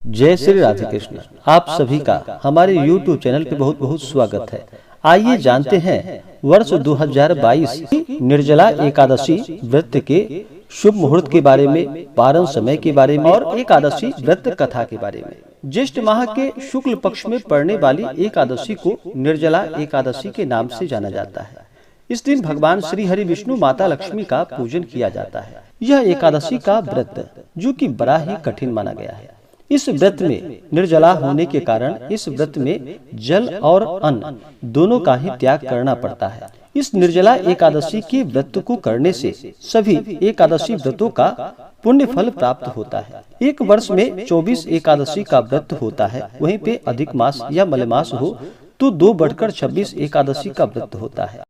जय श्री राधे कृष्ण। आप सभी का हमारे YouTube चैनल पे बहुत बहुत स्वागत है। आइए जानते हैं वर्ष 2022 की निर्जला एकादशी व्रत के शुभ मुहूर्त के बारे में, पारण समय के बारे में और एकादशी व्रत कथा के बारे में। ज्येष्ठ माह के शुक्ल पक्ष में पड़ने वाली एकादशी को निर्जला एकादशी के नाम से जाना जाता है। इस दिन भगवान श्री हरि विष्णु माता लक्ष्मी का पूजन किया जाता है। यह एकादशी का व्रत जो कि बड़ा ही कठिन माना गया है। इस व्रत में निर्जला होने के कारण इस व्रत में जल और अन्न दोनों का ही त्याग करना पड़ता है। इस निर्जला एकादशी के व्रत को करने से सभी एकादशी व्रतों का पुण्य फल प्राप्त होता है। एक वर्ष में 24 एकादशी का व्रत होता है, वहीं पे अधिक मास या मलमास हो तो 2/26 एकादशी का व्रत होता है।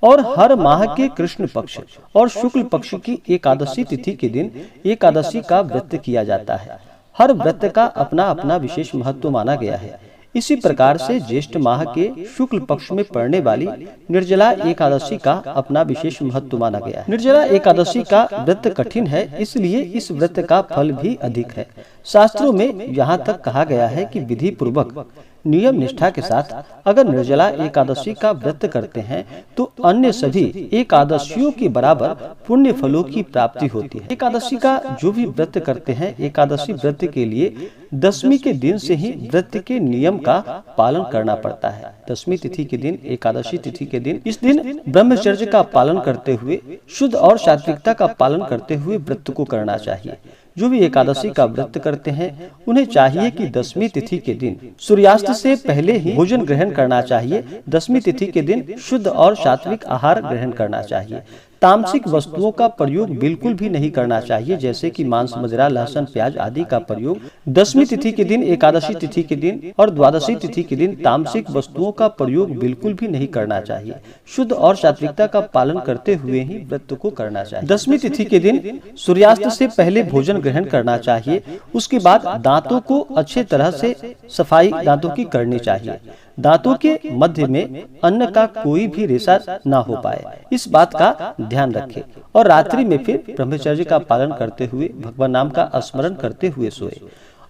और हर माह के कृष्ण पक्ष और शुक्ल पक्ष की एकादशी तिथि के दिन एकादशी का व्रत किया जाता है। हर व्रत का अपना अपना विशेष महत्व माना गया है। इसी प्रकार से ज्येष्ठ माह के शुक्ल पक्ष में पड़ने वाली निर्जला एकादशी का अपना विशेष महत्व माना गया है। निर्जला एकादशी का व्रत कठिन है, इसलिए इस व्रत का फल भी अधिक है। शास्त्रों में यहाँ तक कहा गया है कि विधि पूर्वक नियम निष्ठा के साथ अगर निर्जला एकादशी का व्रत करते हैं तो अन्य सभी एकादशियों के बराबर पुण्य फलों की प्राप्ति होती है। एकादशी का जो भी व्रत करते हैं, एकादशी व्रत के लिए दशमी के दिन से ही व्रत के नियम का पालन करना पड़ता है। दशमी तिथि के दिन, एकादशी तिथि के दिन, इस दिन ब्रह्मचर्य का पालन करते हुए, शुद्ध और सात्विकता का पालन करते हुए व्रत को करना चाहिए। जो भी एकादशी का व्रत करते हैं उन्हें चाहिए कि दशमी तिथि के दिन सूर्यास्त से पहले ही भोजन ग्रहण करना चाहिए। दशमी तिथि के दिन शुद्ध और सात्विक आहार ग्रहण करना चाहिए। तामसिक वस्तुओं का प्रयोग बिल्कुल भी नहीं करना चाहिए, जैसे कि मांस, मदिरा, लहसुन, प्याज आदि का प्रयोग दशमी तिथि के दिन, एकादशी तिथि के दिन और द्वादशी तिथि के दिन तामसिक वस्तुओं का प्रयोग बिल्कुल भी नहीं करना चाहिए। शुद्ध और सात्विकता का पालन करते हुए ही व्रत को करना चाहिए। दशमी तिथि के दिन सूर्यास्त से पहले भोजन ग्रहण करना चाहिए। उसके बाद दांतों को अच्छे तरह से सफाई दांतों की करनी चाहिए। दांतों के मध्य में अन्न का कोई भी रेशा ना हो पाए, इस बात का ध्यान रखें। और रात्रि में फिर ब्रह्मचर्य का पालन करते हुए भगवान नाम का स्मरण करते हुए सोए।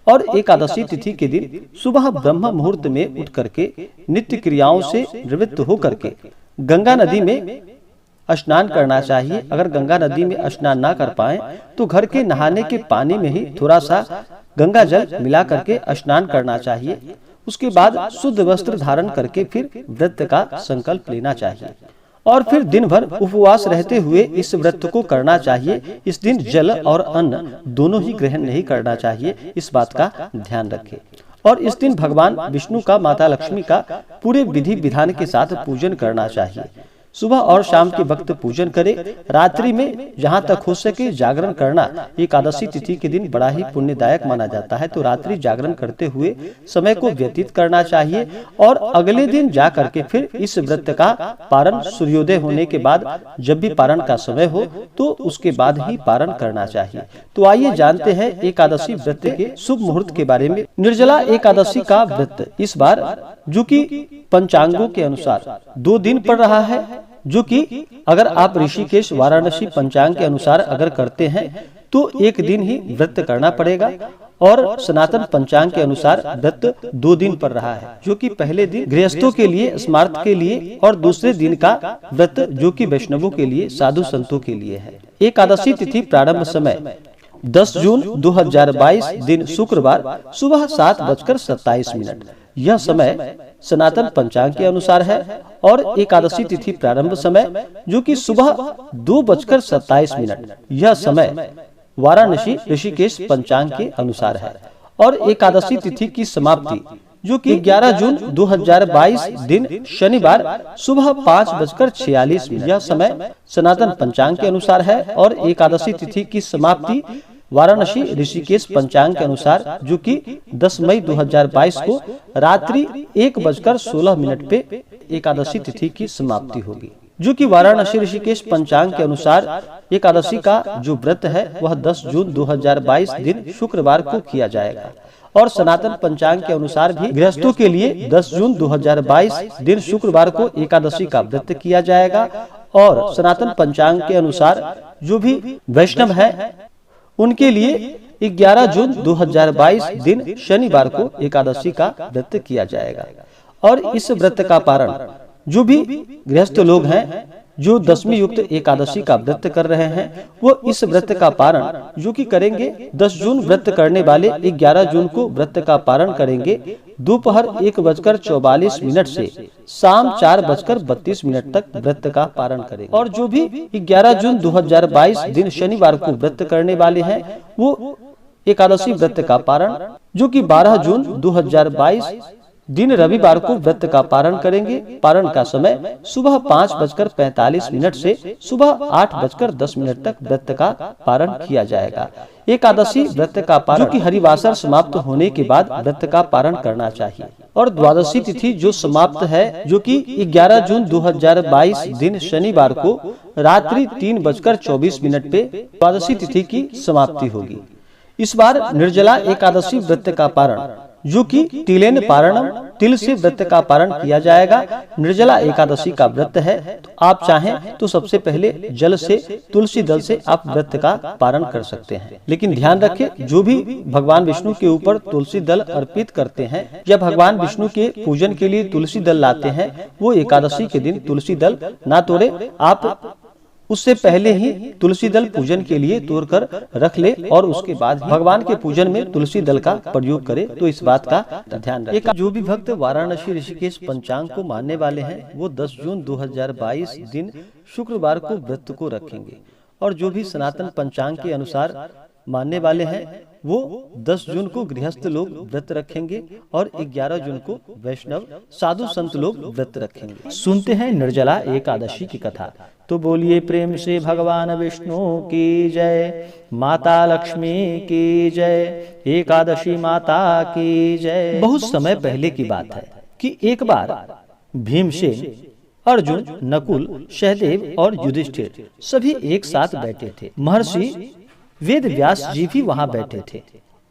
और एकादशी तिथि के दिन सुबह ब्रह्म मुहूर्त में उठ करके नित्य क्रियाओं से निवृत्त होकर के गंगा नदी में स्नान करना चाहिए। अगर गंगा नदी में स्नान ना कर पाए तो घर के नहाने के पानी में ही थोड़ा सा गंगा जल मिला करके स्नान करना चाहिए। उसके बाद शुद्ध वस्त्र धारण करके फिर व्रत का संकल्प लेना चाहिए और फिर दिन भर उपवास रहते हुए इस व्रत को करना चाहिए। इस दिन जल और अन्न दोनों ही ग्रहण नहीं करना चाहिए, इस बात का ध्यान रखें। और इस दिन भगवान विष्णु का, माता लक्ष्मी का पूरे विधि विधान के साथ पूजन करना चाहिए। सुबह और शाम के वक्त पूजन करें। रात्रि में जहाँ तक हो सके जागरण करना एकादशी तिथि के दिन बड़ा ही पुण्यदायक माना जाता है, तो रात्रि जागरण करते हुए समय को व्यतीत करना चाहिए। और अगले दिन जा करके फिर इस व्रत का पारण सूर्योदय होने के बाद, जब भी पारण का समय हो तो उसके बाद ही पारण करना चाहिए। तो आइए जानते हैं एकादशी व्रत के शुभ मुहूर्त के बारे में। निर्जला एकादशी का व्रत इस बार जो कि पंचांगों के अनुसार 2 दिन पड़ रहा है, जो कि अगर आप ऋषिकेश वाराणसी पंचांग के अनुसार अगर करते हैं तो 1 दिन ही व्रत करना पड़ेगा। और सनातन पंचांग के अनुसार व्रत 2 दिन पड़ रहा है, जो कि पहले दिन गृहस्थों के लिए, स्मार्त के लिए, और दूसरे दिन का व्रत जो कि वैष्णवों के लिए, साधु संतों के लिए है। एकादशी तिथि प्रारंभ समय 10 जून 2022 दिन शुक्रवार सुबह 7:27। यह समय सनातन पंचांग के अनुसार है। और एकादशी तिथि प्रारंभ समय जो कि सुबह 2:27। यह समय वाराणसी ऋषिकेश पंचांग के अनुसार है। और एकादशी तिथि की समाप्ति जो कि 11 जून 2022 दिन शनिवार सुबह 5:46। यह समय सनातन पंचांग के अनुसार है। और एकादशी तिथि की समाप्ति वाराणसी ऋषिकेश पंचांग के अनुसार जो कि 10 मई 2022 को रात्रि 1:16 पे एकादशी तिथि की समाप्ति होगी। जो कि वाराणसी ऋषिकेश पंचांग के अनुसार एकादशी का जो व्रत है वह 10 जून 2022 दिन शुक्रवार को किया जाएगा। और सनातन पंचांग के अनुसार भी गृहस्थों के लिए 10 जून 2022 दिन शुक्रवार को एकादशी का व्रत किया जाएगा। और सनातन पंचांग के अनुसार जो भी वैष्णव है उनके लिए 11 जून 2022 दिन शनिवार को एकादशी का व्रत किया जाएगा। और इस व्रत का पारण जो भी गृहस्थ लोग हैं जो दशमी युक्त एकादशी का व्रत कर रहे हैं, वो इस व्रत का पारण जो कि करेंगे 10 जून व्रत करने वाले 11 जून को व्रत का पारण करेंगे दोपहर 1:44 से शाम 4:32 तक व्रत का पारण करेंगे। और जो भी 11 जून 2022 दिन शनिवार को व्रत करने वाले हैं, वो एकादशी व्रत का पारण जो कि 12 जून 2022 दिन रविवार को व्रत का पारण करेंगे। पारण का समय सुबह 5:45 से सुबह 8:10 तक व्रत का पारण किया जाएगा। एकादशी व्रत का पारण जो कि हरिवासर समाप्त होने के बाद व्रत का पारण करना चाहिए। और द्वादशी तिथि जो समाप्त है जो कि 11 जून 2022 दिन शनिवार को रात्रि 3:24 पे द्वादशी तिथि की समाप्ति होगी। इस बार निर्जला एकादशी व्रत का पारण जो कि तिलेन पारणम, तिल से व्रत का पारण किया जाएगा। निर्जला एकादशी का व्रत है तो आप चाहें तो सबसे पहले जल से, तुलसी दल से आप व्रत का पारण कर सकते हैं। लेकिन ध्यान रखें, जो भी भगवान विष्णु के ऊपर तुलसी दल अर्पित करते हैं या भगवान विष्णु के पूजन के लिए तुलसी दल लाते हैं, वो एकादशी के दिन तुलसी दल ना तोड़े। आप उससे पहले ही तुलसी दल पूजन के लिए तोड़कर रख ले और उसके बाद भगवान के पूजन में तुलसी दल का प्रयोग करे। तो इस बात का ध्यान रखें। जो भी भक्त वाराणसी ऋषिकेश पंचांग को मानने वाले हैं, वो 10 जून 2022 दिन शुक्रवार को व्रत को रखेंगे। और जो भी सनातन पंचांग के अनुसार मानने वाले हैं, वो 10 जून को गृहस्थ लोग व्रत रखेंगे और 11 जून को वैष्णव साधु संत लोग व्रत रखेंगे। सुनते हैं निर्जला एकादशी की कथा। तो बोलिए प्रेम से भगवान विष्णु की जय, माता लक्ष्मी की जय, एकादशी माता की जय। बहुत समय पहले की बात है कि एक बार भीमसेन, अर्जुन, नकुल, सहदेव और युधिष्ठिर सभी एक साथ बैठे थे। महर्षि वेद व्यास जी भी वहां बैठे थे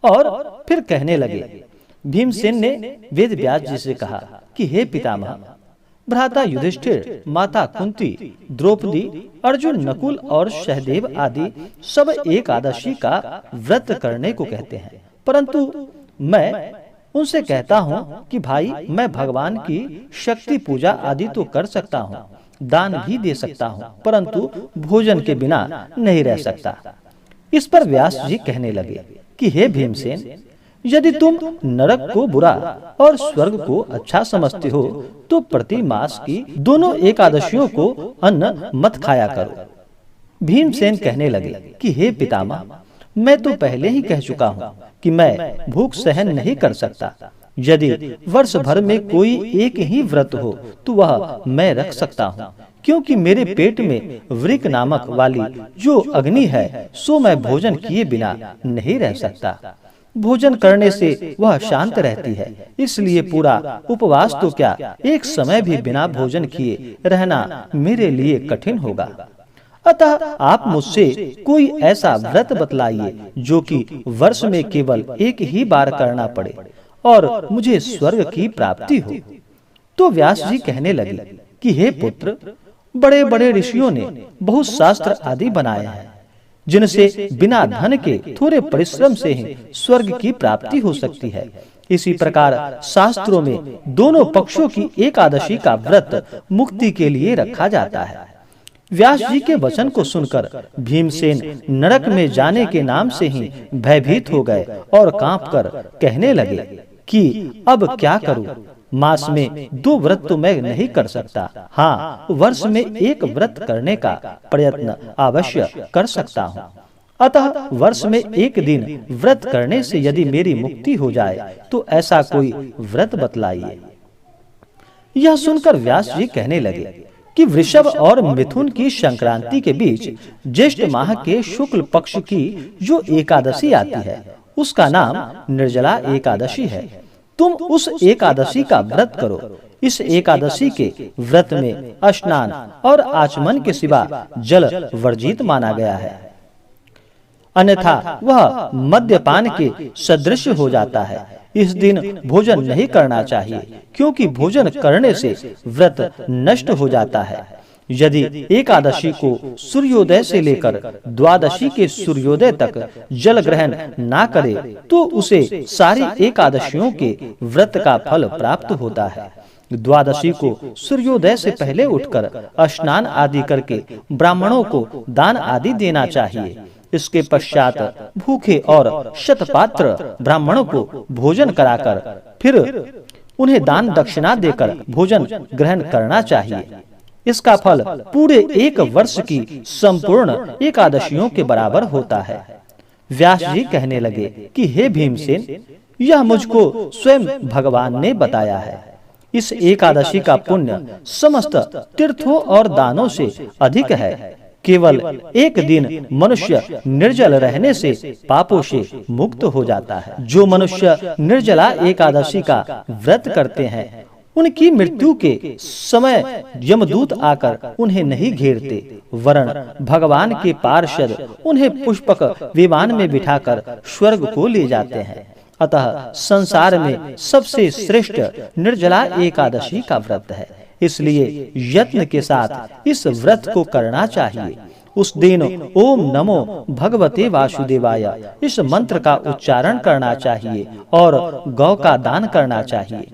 और फिर कहने लगे। भीमसेन ने वेद व्यास जी से कहा कि हे पितामह, भ्राता युधिष्ठिर, माता कुंती, द्रौपदी, अर्जुन, नकुल और सहदेव आदि सब एकादशी का व्रत करने को कहते हैं, परंतु मैं उनसे कहता हूँ कि भाई, मैं भगवान की शक्ति पूजा आदि तो कर सकता हूँ, दान भी दे सकता हूँ, परंतु भोजन के बिना नहीं रह सकता। इस पर व्यास जी कहने लगे कि हे भीमसेन, यदि तुम नरक को बुरा और स्वर्ग को अच्छा समझते हो तो प्रति मास की दोनों एकादशियों को अन्न मत खाया करो। भीमसेन कहने लगे कि हे पितामह, मैं तो पहले ही कह चुका हूँ कि मैं भूख सहन नहीं कर सकता। यदि वर्ष भर में कोई एक ही व्रत हो तो वह मैं रख सकता हूँ, क्योंकि मेरे पेट में वृक नामक वाली जो अग्नि है, सो मैं भोजन किए बिना नहीं रह सकता। भोजन करने से वह शांत रहती है, इसलिए पूरा उपवास तो क्या, एक समय भी बिना भोजन किए रहना मेरे लिए कठिन होगा। अतः आप मुझसे कोई ऐसा व्रत बतलाइए जो कि वर्ष में केवल एक ही बार करना पड़े और मुझे स्वर्ग की प्राप्ति हो। तो व्यास जी कहने लगे कि हे पुत्र, बड़े बड़े ऋषियों ने बहुत शास्त्र आदि बनाए हैं, जिनसे बिना धन के थोड़े परिश्रम से ही स्वर्ग की प्राप्ति हो सकती है। इसी प्रकार शास्त्रों में दोनों पक्षों की एकादशी का व्रत मुक्ति के लिए रखा जाता है। व्यास जी के वचन को सुनकर भीमसेन नरक में जाने के नाम से ही भयभीत हो गए और कांपकर कहने लगे कि अब क्या करूं? मास में 2 व्रत तो मैं नहीं कर सकता, हाँ, वर्ष में एक व्रत करने का प्रयत्न अवश्य कर सकता हूँ। अतः वर्ष में एक दिन व्रत करने से यदि मेरी मुक्ति हो जाए तो ऐसा कोई व्रत बतलाइए। यह सुनकर व्यास जी कहने लगे कि वृषभ और मिथुन की संक्रांति के बीच ज्येष्ठ माह के शुक्ल पक्ष की जो एकादशी आती है, उसका नाम निर्जला एकादशी है। तुम उस एकादशी का व्रत करो। इस एकादशी के व्रत में स्नान और आचमन के सिवा जल वर्जित माना गया है, अन्यथा वह मद्यपान के सदृश हो जाता है। इस दिन भोजन नहीं करना चाहिए, क्योंकि भोजन करने से व्रत नष्ट हो जाता है। यदि एकादशी को सूर्योदय से लेकर द्वादशी के सूर्योदय तक जल ग्रहण ना करे तो उसे सारी एकादशियों के व्रत का फल प्राप्त होता है। द्वादशी को सूर्योदय से पहले उठकर स्नान आदि करके ब्राह्मणों को दान आदि देना चाहिए। इसके पश्चात भूखे और शतपात्र ब्राह्मणों को भोजन कराकर फिर उन्हें दान दक्षिणा देकर भोजन ग्रहण करना चाहिए। इसका फल पूरे एक वर्ष की संपूर्ण एकादशियों के बराबर होता है। व्यास जी कहने लगे कि हे भीमसेन, यह मुझको स्वयं भगवान ने बताया है। इस एकादशी का पुण्य समस्त तीर्थों और दानों से अधिक है। केवल एक दिन मनुष्य निर्जल रहने से पापों से मुक्त हो जाता है। जो मनुष्य निर्जला एकादशी का व्रत करते हैं उनकी मृत्यु के समय यमदूत आकर उन्हें नहीं घेरते, वरन भगवान के पार्षद उन्हें पुष्पक विमान में बिठाकर स्वर्ग को ले जाते हैं। अतः संसार में सबसे श्रेष्ठ निर्जला एकादशी का व्रत है। इसलिए यत्न के साथ इस व्रत को करना चाहिए। उस दिन ओम नमो भगवते वासुदेवाय इस मंत्र का उच्चारण करना चाहिए और गौ का दान करना चाहिए।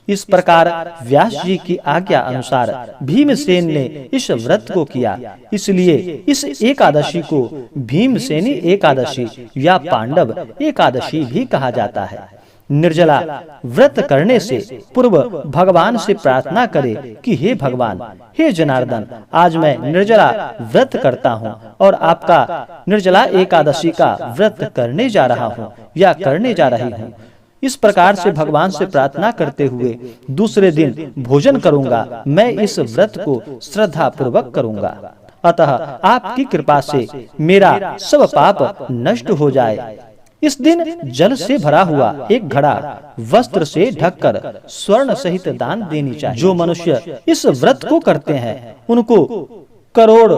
इस प्रकार व्यास जी की आज्ञा अनुसार भीमसेन ने इस व्रत को किया। इसलिए इस एकादशी को भीमसेनी एकादशी या पांडव एकादशी भी कहा जाता है। निर्जला व्रत करने से पूर्व भगवान से प्रार्थना करे कि हे भगवान, हे जनार्दन, आज मैं निर्जला व्रत करता हूँ और आपका निर्जला एकादशी का व्रत करने जा रहा हूँ या करने जा रही हूँ। इस प्रकार से भगवान से प्रार्थना करते हुए दूसरे दिन भोजन करूंगा। मैं इस व्रत को श्रद्धा पूर्वक करूंगा। अतः आपकी कृपा से मेरा सब पाप नष्ट हो जाए। इस दिन जल से भरा हुआ एक घड़ा वस्त्र से ढककर स्वर्ण सहित दान देनी चाहिए। जो मनुष्य इस व्रत को करते हैं उनको करोड़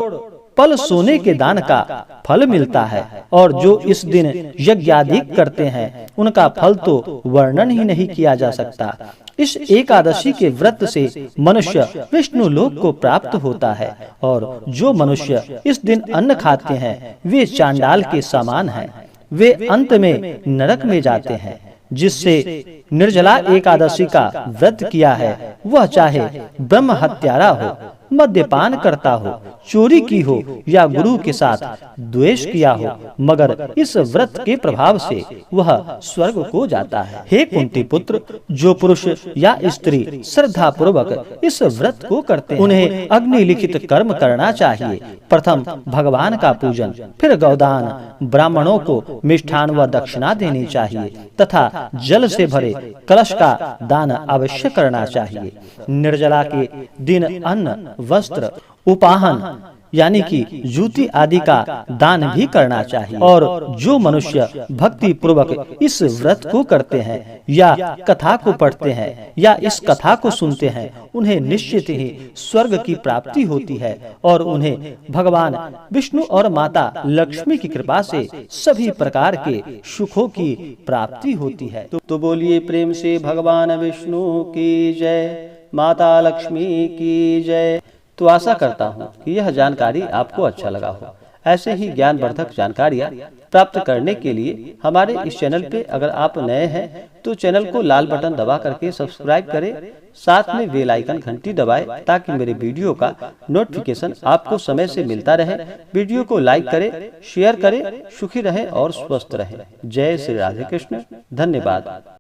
पल सोने के दान का फल मिलता है, और जो इस दिन यज्ञ आदि करते हैं उनका फल तो वर्णन ही नहीं किया जा सकता। इस एकादशी के व्रत से मनुष्य विष्णु लोक को प्राप्त होता है, और जो मनुष्य इस दिन अन्न खाते हैं वे चांडाल के समान हैं। वे अंत में नरक में जाते हैं। जिससे निर्जला एकादशी का व्रत किया है वह चाहे ब्रह्म हत्यारा हो, मद्यपान करता हो, चोरी की हो या गुरु के साथ द्वेष किया हो, मगर इस व्रत के प्रभाव से वह स्वर्ग को जाता है। हे कुंती पुत्र, जो पुरुष या स्त्री श्रद्धा पूर्वक इस व्रत को करते हैं उन्हें अग्नि लिखित कर्म करना चाहिए। प्रथम भगवान का पूजन, फिर गौदान, ब्राह्मणों को मिष्ठान व दक्षिणा देनी चाहिए तथा जल से भरे कलश का दान अवश्य करना चाहिए। निर्जला के दिन अन्न, वस्त्र, उपाहन यानी कि जूती आदि का दान भी करना चाहिए। और जो मनुष्य भक्ति पूर्वक इस व्रत को करते हैं या कथा को पढ़ते हैं या इस कथा को सुनते हैं उन्हें निश्चित ही स्वर्ग की प्राप्ति होती है, और उन्हें भगवान विष्णु और माता लक्ष्मी की कृपा से सभी प्रकार के सुखों की प्राप्ति होती है। तो बोलिए प्रेम से भगवान विष्णु की जय, माता लक्ष्मी की जय। तो आशा करता हूँ कि यह जानकारी आपको अच्छा लगा हो। ऐसे ही ज्ञानवर्धक जानकारियाँ प्राप्त करने के लिए हमारे इस चैनल पे अगर आप नए हैं तो चैनल को लाल बटन दबा करके सब्सक्राइब करें, साथ में बेल आइकन घंटी दबाएं ताकि मेरे वीडियो का नोटिफिकेशन आपको समय से मिलता रहे। वीडियो को लाइक करें, शेयर करें। सुखी रहें और स्वस्थ रहें। जय श्री राधे कृष्ण। धन्यवाद।